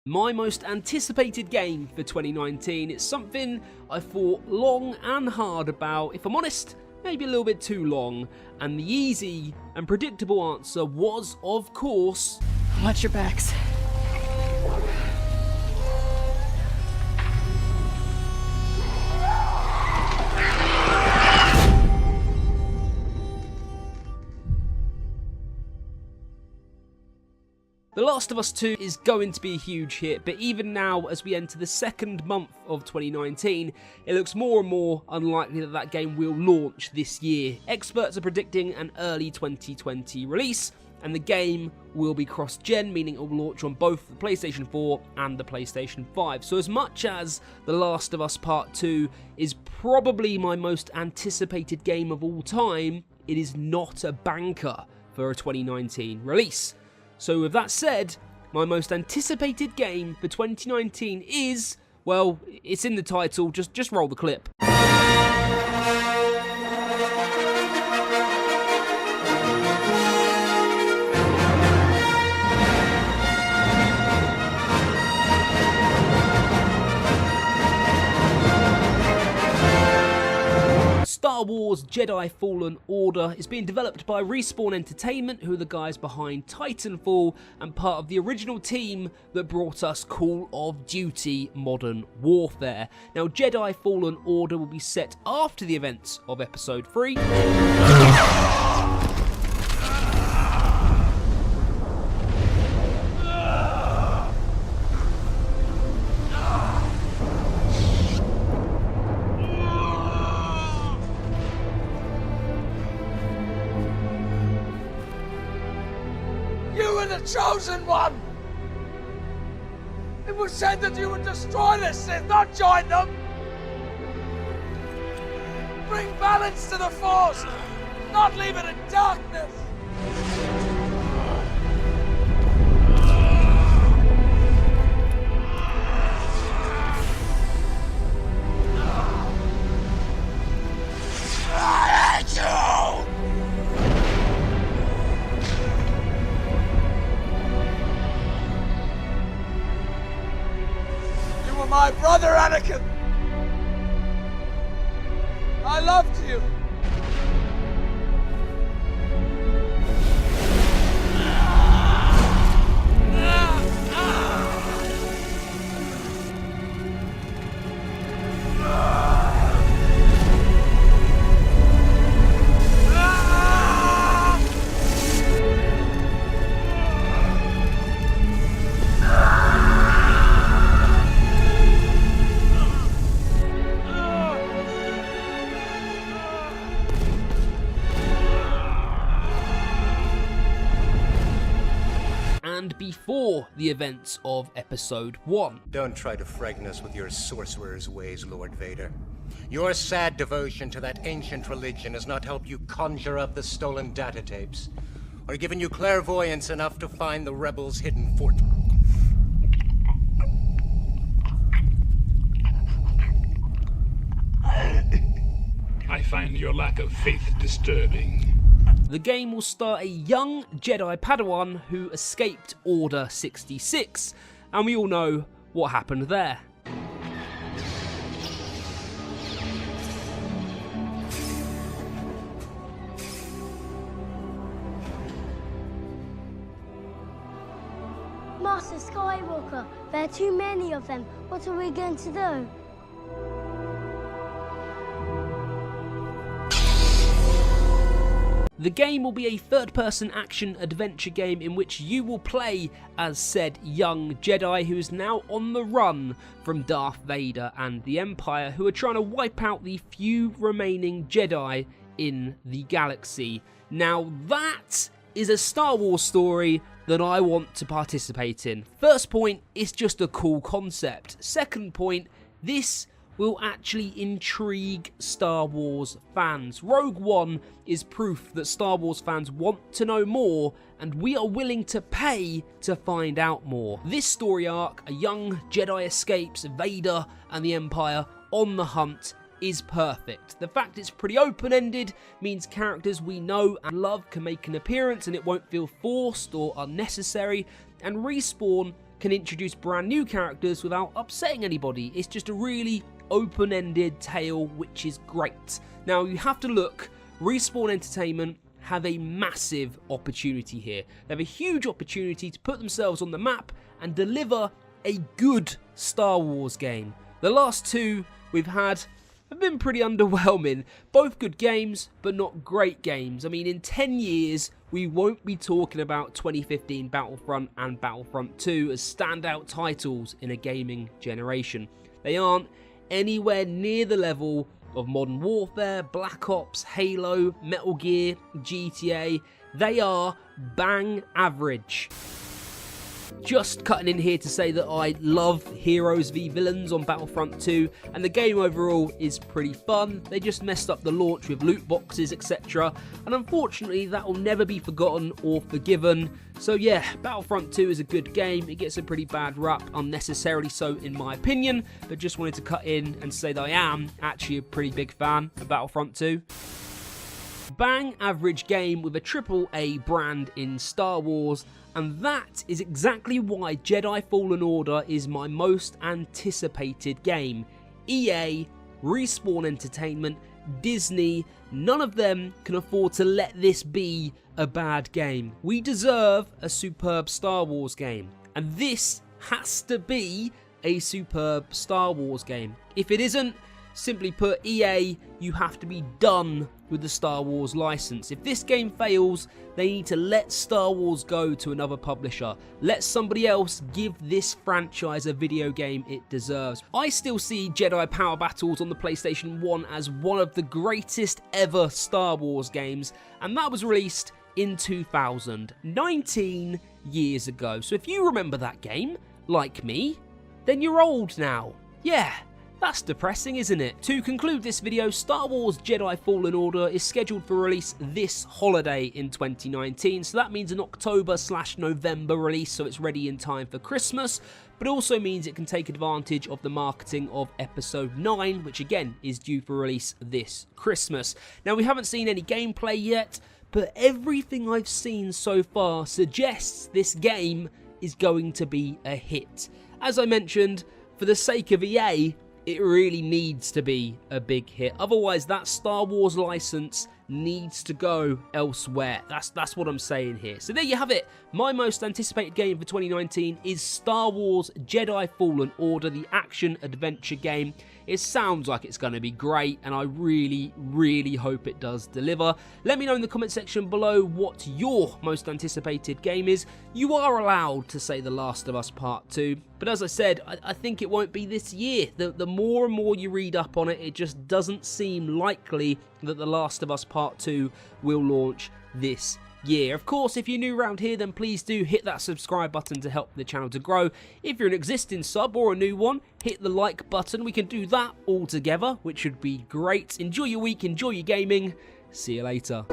My most anticipated game for 2019. It's something I thought long and hard about, if I'm honest, maybe a little bit too long, and the easy and predictable answer was, of course, watch your backs. The Last of Us 2 is going to be a huge hit, but even now, as we enter the second month of 2019, it looks more and more unlikely that that game will launch this year. Experts are predicting an early 2020 release, and the game will be cross-gen, meaning it will launch on both the PlayStation 4 and the PlayStation 5. So as much as The Last of Us Part 2 is probably my most anticipated game of all time, it is not a banker for a 2019 release. So with that said, my most anticipated game for 2019 is, well, it's in the title, just roll the clip. Star Wars Jedi Fallen Order is being developed by Respawn Entertainment, who are the guys behind Titanfall and part of the original team that brought us Call of Duty Modern Warfare. Now, Jedi Fallen Order will be set after the events of Episode 3. The chosen one! It was said that you would destroy the Sith, not join them! Bring balance to the Force, not leave it in darkness! I hate you! My brother Anakin! I loved you! And before the events of Episode 1. Don't try to frighten us with your sorcerer's ways, Lord Vader. Your sad devotion to that ancient religion has not helped you conjure up the stolen data tapes, or given you clairvoyance enough to find the rebels' hidden fort. I find your lack of faith disturbing. The game will star a young Jedi Padawan who escaped Order 66, and we all know what happened there. Master Skywalker, there are too many of them. What are we going to do? The game will be a third-person action-adventure game in which you will play as said young Jedi who is now on the run from Darth Vader and the Empire, who are trying to wipe out the few remaining Jedi in the galaxy. Now that is a Star Wars story that I want to participate in. First point, it's just a cool concept. Second point, this will actually intrigue Star Wars fans. Rogue One is proof that Star Wars fans want to know more, and we are willing to pay to find out more. This story arc, a young Jedi escapes Vader and the Empire on the hunt, is perfect. The fact it's pretty open-ended means characters we know and love can make an appearance and it won't feel forced or unnecessary, and Respawn can introduce brand new characters without upsetting anybody. It's just a really open-ended tale, which is great. Now, you have to look, Respawn Entertainment have a massive opportunity here. They have a huge opportunity to put themselves on the map and deliver a good Star Wars game. The last two we've had have been pretty underwhelming. Both good games, but not great games. I mean, in 10 years, we won't be talking about 2015 Battlefront and Battlefront 2 as standout titles in a gaming generation. They aren't anywhere near the level of Modern Warfare, Black Ops, Halo, Metal Gear, GTA. They are bang average. Just cutting in here to say that I love Heroes v Villains on Battlefront 2, and the game overall is pretty fun. They just messed up the launch with loot boxes, etc, and unfortunately that will never be forgotten or forgiven. So yeah, Battlefront 2 is a good game. It gets a pretty bad rap, unnecessarily so in my opinion, but just wanted to cut in and say that I am actually a pretty big fan of Battlefront 2. Bang average game with a AAA brand in Star Wars, and that is exactly why Jedi Fallen Order is my most anticipated game. EA, Respawn Entertainment, Disney, none of them can afford to let this be a bad game. We deserve a superb Star Wars game, and this has to be a superb Star Wars game. If it isn't, simply put, EA, you have to be done with the Star Wars license. If this game fails, they need to let Star Wars go to another publisher. Let somebody else give this franchise a video game it deserves. I still see Jedi Power Battles on the PlayStation 1 as one of the greatest ever Star Wars games, and that was released in 2000, 19 years ago. So if you remember that game, like me, then you're old now. Yeah. That's depressing, isn't it? To conclude this video, Star Wars Jedi Fallen Order is scheduled for release this holiday in 2019, so that means an October/November release, so it's ready in time for Christmas, but it also means it can take advantage of the marketing of Episode 9, which again is due for release this Christmas. Now, we haven't seen any gameplay yet, but everything I've seen so far suggests this game is going to be a hit. As I mentioned, for the sake of EA, it really needs to be a big hit. Otherwise, that Star Wars license needs to go elsewhere. That's what I'm saying here. So there you have it. My most anticipated game for 2019 is Star Wars Jedi Fallen Order, the action-adventure game. It sounds like it's going to be great, and I really, really hope it does deliver. Let me know in the comment section below what your most anticipated game is. You are allowed to say The Last of Us Part 2, but as I said, I think it won't be this year. The more and more you read up on it, it just doesn't seem likely that The Last of Us Part 2 will launch this year. Of course, if you're new around here, then please do hit that subscribe button to help the channel to grow. If you're an existing sub or a new one, hit the like button. We can do that all together, which would be great. Enjoy your week, enjoy your gaming. See you later.